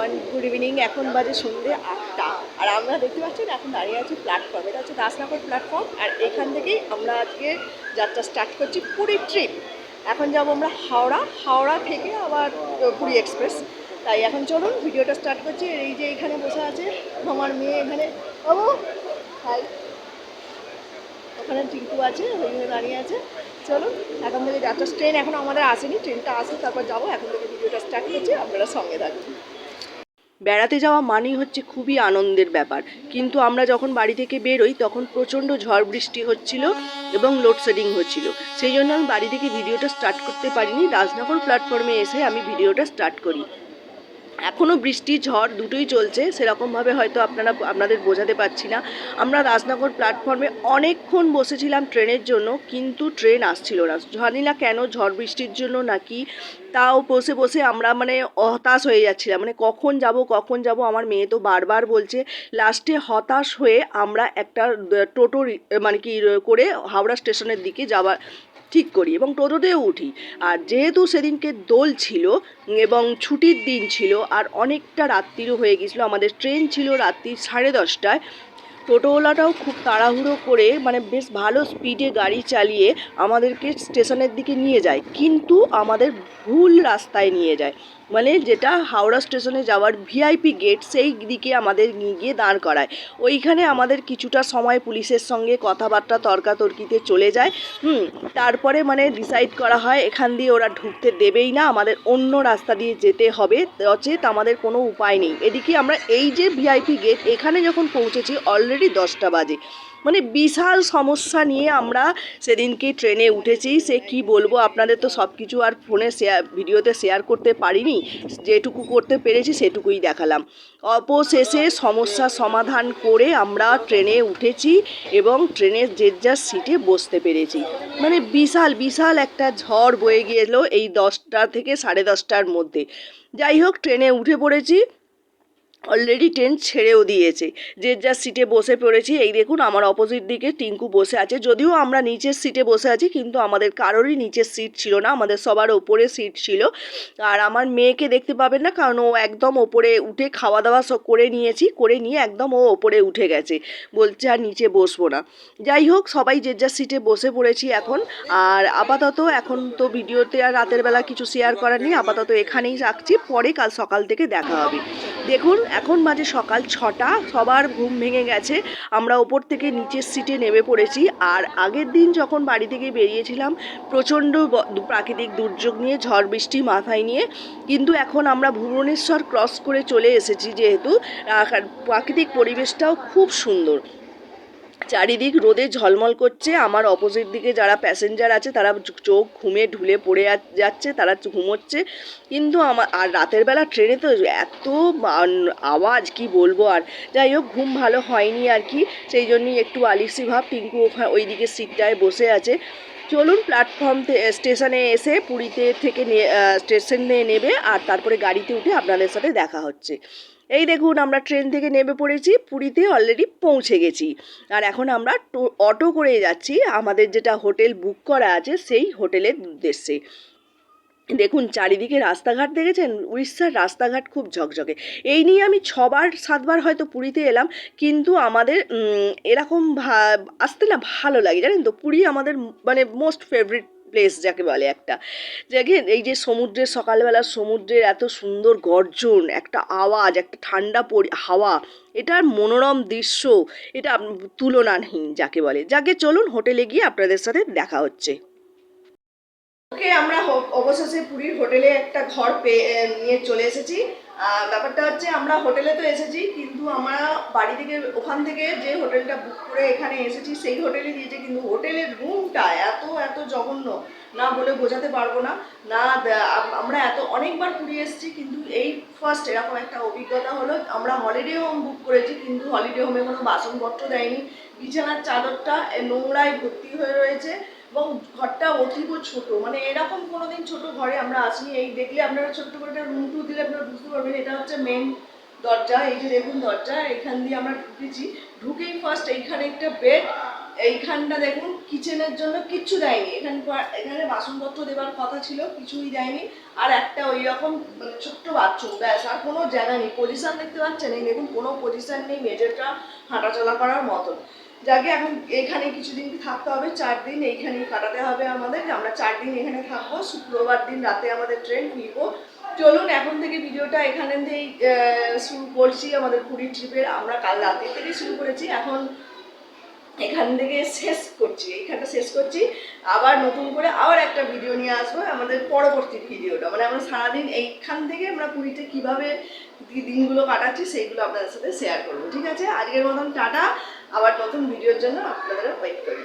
Everyone, good evening. এখন বাজে সন্ধ্যে 8টা আর আমরা দেখতে পাচ্ছেন এখন দাঁড়িয়ে আছি প্ল্যাটফর্ম। এটা হচ্ছে দাসনগর প্ল্যাটফর্ম আর এখান থেকেই আমরা আজকে যাত্রা স্টার্ট করছি পুরী ট্রিপ। এখন যাবো আমরা হাওড়া থেকে আবার পুরী এক্সপ্রেস। তাই এখন চলুন ভিডিওটা স্টার্ট করছি। এই যে এখানে বসে আছে আমার মেয়ে, এখানে বাবু হাই, ওখানে টিঙ্কু আছে, ওইখানে দাঁড়িয়ে আছে। চলুন এখন থেকে যাত্রা, ট্রেন এখন আমাদের আসেনি, ট্রেনটা আসে তারপর যাবো। এখন থেকে ভিডিওটা স্টার্ট করছি, আপনারা সঙ্গে থাকবেন। বেড়াতে যাওয়া মানেই হচ্ছে খুবই আনন্দের ব্যাপার, কিন্তু আমরা যখন বাড়ি থেকে বেরোই তখন প্রচণ্ড ঝড় বৃষ্টি হচ্ছিল এবং লোডশেডিং হচ্ছিল। সেই জন্য আমি বাড়ি থেকে ভিডিওটা স্টার্ট করতে পারিনি। রাজনগর প্ল্যাটফর্মে এসে আমি ভিডিওটা স্টার্ট করি। এখনও বৃষ্টি ঝড় দুটোই চলছে, সেরকমভাবে হয়তো আপনাদের বোঝাতে পারছি না। আমরা রাজনগর প্ল্যাটফর্মে অনেকক্ষণ বসেছিলাম ট্রেনের জন্য, কিন্তু ট্রেন আসছিল না। জানি না কেন, ঝড় বৃষ্টির জন্য নাকি, তাও বসে বসে আমরা মানে হতাশ হয়ে যাচ্ছিলাম, মানে কখন যাব। আমার মেয়ে তো বারবার বলছে। লাস্টে হতাশ হয়ে আমরা একটা টোটো মানে কি করে হাওড়া স্টেশনের দিকে যাওয়ার ঠিক করি এবং টোটোতেও উঠি। আর যেহেতু সেদিনকে দোল ছিল এবং ছুটির দিন ছিল আর অনেকটা রাত্রিরও হয়ে গেছিলো, আমাদের ট্রেন ছিল রাত্রি 10:30টায়। টোটোওয়ালাটাও খুব তাড়াহুড়ো করে মানে বেশ ভালো স্পিডে গাড়ি চালিয়ে আমাদেরকে স্টেশনের দিকে নিয়ে যায়, কিন্তু আমাদের ভুল রাস্তায় নিয়ে যায়। মানে যেটা হাওড়া স্টেশনে যাওয়ার ভিআইপি গেট, সেই দিকে আমাদের নিয়ে গিয়ে দাঁড় করায়। ওইখানে আমাদের কিছুটা সময় পুলিশের সঙ্গে কথাবার্তা তর্কাতর্কিতে চলে যায়। তারপরে মানে ডিসাইড করা হয় এখান দিয়ে ওরা ঢুকতে দেবেই না, আমাদের অন্য রাস্তা দিয়ে যেতে হবে, অচেত আমাদের কোনো উপায় নেই। এদিকে আমরা এই যে ভিআইপি গেট, এখানে যখন পৌঁছেছি অলরেডি 10টা বাজে। মানে বিশাল সমস্যা নিয়ে আমরা সেদিনকে ট্রেনে উঠেছি। সে কি বলবো আপনাদের, তো সব কিছু আর ফোনে ভিডিওতে শেয়ার করতে পারিনি। যেটুকু করতে পেরেছি সেটুকুই দেখালাম। অবশেষে সমস্যা সমাধান করে আমরা ট্রেনে উঠেছি এবং ট্রেনের যে যার সিটে বসতে পেরেছি। মানে বিশাল একটা ঝড় বয়ে গেল এই 10টা থেকে 10:30টার মধ্যে। যাই হোক, ট্রেনে উঠে পড়েছি। অলরেডি ট্রেন ছেড়েও দিয়েছে, যে যার সিটে বসে পড়েছি। এই দেখুন আমার অপোজিট দিকে টিঙ্কু বসে আছে। যদিও আমরা নিচের সিটে বসে আছি, কিন্তু আমাদের কারোরই নিচের সিট ছিল না, আমাদের সবার ওপরে সিট ছিল। আর আমার মেয়েকে দেখতে পাবেন না, কারণ ও একদম ওপরে উঠে খাওয়া দাওয়া সব করে নিয়ে একদম ও ওপরে উঠে গেছে, বলছে আর নিচে বসবো না। যাই হোক, সবাই যে যার সিটে বসে পড়েছি এখন। আর আপাতত এখন তো ভিডিওতে আর রাতের বেলা কিছু শেয়ার করার নেই, আপাতত এখানেই রাখছি, পরে কাল সকাল থেকে দেখা হবে। দেখুন এখন বাজে সকাল 6টা, সবার ঘুম ভেঙে গেছে। আমরা ওপর থেকে নিচের সিটে নেমে পড়েছি। আর আগের দিন যখন বাড়ি থেকে বেরিয়েছিলাম প্রচণ্ড প্রাকৃতিক দুর্যোগ নিয়ে, ঝড় বৃষ্টি মাথায় নিয়ে, কিন্তু এখন আমরা ভুবনেশ্বর ক্রস করে চলে এসেছি, যেহেতু প্রাকৃতিক পরিবেশটাও খুব সুন্দর। চারিদিক রোদে ঝলমল করছে। আমার অপোজিট দিকে যারা প্যাসেঞ্জার আছে তারা চোখ ঘুমে ঢুলে পড়ে যাচ্ছে, তারা ঘুমোচ্ছে। কিন্তু আর রাতের বেলা ট্রেনে তো এত আওয়াজ, কি বলবো আর। যাই হোক, ঘুম ভালো হয়নি আর কি, সেই জন্যই একটু আলিসি ভাব। টিঙ্কু ওখানে ওই দিকে সিটটায় বসে আছে। চলুন প্ল্যাটফর্ম স্টেশনে এসে পুরীতে থেকে স্টেশনে নেবে আর তারপরে গাড়িতে উঠে আপনাদের সাথে দেখা হচ্ছে। এই দেখুন আমরা ট্রেন থেকে নেমে পড়েছি, পুরীতে অলরেডি পৌঁছে গেছি। আর এখন আমরা অটো করে যাচ্ছি আমাদের যেটা হোটেল বুক করা আছে সেই হোটেলের উদ্দেশ্যে। দেখুন চারিদিকে রাস্তাঘাট দেখেছেন, উড়িষ্যার রাস্তাঘাট খুব ঝকঝকে। এই নিয়ে আমি 6বার 7বার হয়তো পুরীতে এলাম, কিন্তু আমাদের এরকম আসতে না ভালো লাগে, জানেন তো। পুরী আমাদের মানে মোস্ট ফেভারিট প্লেস যাকে বলে একটা। দেখেন এই যে সমুদ্রের, সকালবেলা সমুদ্রের এত সুন্দর গর্জন, একটা আওয়াজ, একটা ঠান্ডা হাওয়া, এটার মনোরম দৃশ্য, এটা তুলনাহীন যাকে বলে। যাকে চলুন হোটেলে গিয়ে আপনাদের সাথে দেখা হচ্ছে। ওকে, আমরা অবশেষে পুরীর হোটেলে একটা ঘর নিয়ে চলে এসেছি। ব্যাপারটা হচ্ছে আমরা হোটেলে তো এসেছি, কিন্তু আমরা বাড়ি থেকে ওখান থেকে যে হোটেলটা বুক করে এখানে এসেছি সেই হোটেলে দিয়েছে, কিন্তু হোটেলের রুমটা এত জঘন্য, না বলে বোঝাতে পারবো না। আমরা অনেকবার পুরী এসেছি, কিন্তু এই ফার্স্ট এরকম একটা অভিজ্ঞতা হলো। আমরা হলিডে হোম বুক করেছি, কিন্তু হলিডে হোমে কোনো বাসনপত্র দেয়নি। বিছানার চাদরটা নোংরায় ভর্তি হয়ে রয়েছে এবং ঘরটা অতীব ছোট, মানে এরকম কোনোদিন ছোট ঘরে আমরা আসিনি। এই দেখলে আপনারা ছোট্ট করে একটা রুম টুর দিলে আপনারা বুঝতে পারবেন। এটা হচ্ছে মেন দরজা, এই যে দেখুন দরজা, এখান দিয়ে আমরা ঢুকেছি। ঢুকেই ফার্স্ট এইখানে একটা বেড, এইখানটা দেখুন কিচেনের জন্য কিচ্ছু দেয়নি, এখানে বাসনপত্র দেওয়ার কথা ছিল, কিছুই দেয়নি। আর একটা ওই রকম মানে ছোট্ট বাথরুম, ব্যাস, আর কোনো জায়গা নেই। পজিশন দেখতে পাচ্ছেন, এই দেখুন কোনো পজিশন নেই মেঝেটা হাঁটাচলা করার মতন। যাকে এখন এখানে কিছুদিন থাকতে হবে, 4 দিন এইখানেই কাটাতে হবে আমাদের। আমরা 4 দিন এখানে থাকবো, শুক্রবার দিন রাতে আমাদের ট্রেন, ফিরবো। চলুন এখন থেকে ভিডিওটা এখানে দিয়েই শুরু করছি আমাদের পুরী ট্রিপের। আমরা কাল রাতে থেকেই শুরু করেছি, এখন এখান থেকে শেষ করছি, এইখানটা শেষ করছি। আবার নতুন করে আবার একটা ভিডিও নিয়ে আসবো, আমাদের পরবর্তী ভিডিওটা মানে আমরা সারাদিন এইখান থেকে আমরা পুরীতে কীভাবে দিনগুলো কাটাচ্ছি সেইগুলো আপনাদের সাথে শেয়ার করবো। ঠিক আছে, আজকের মতন টাটা, আবার নতুন ভিডিওর জন্য আপনাদের ওয়েট করি।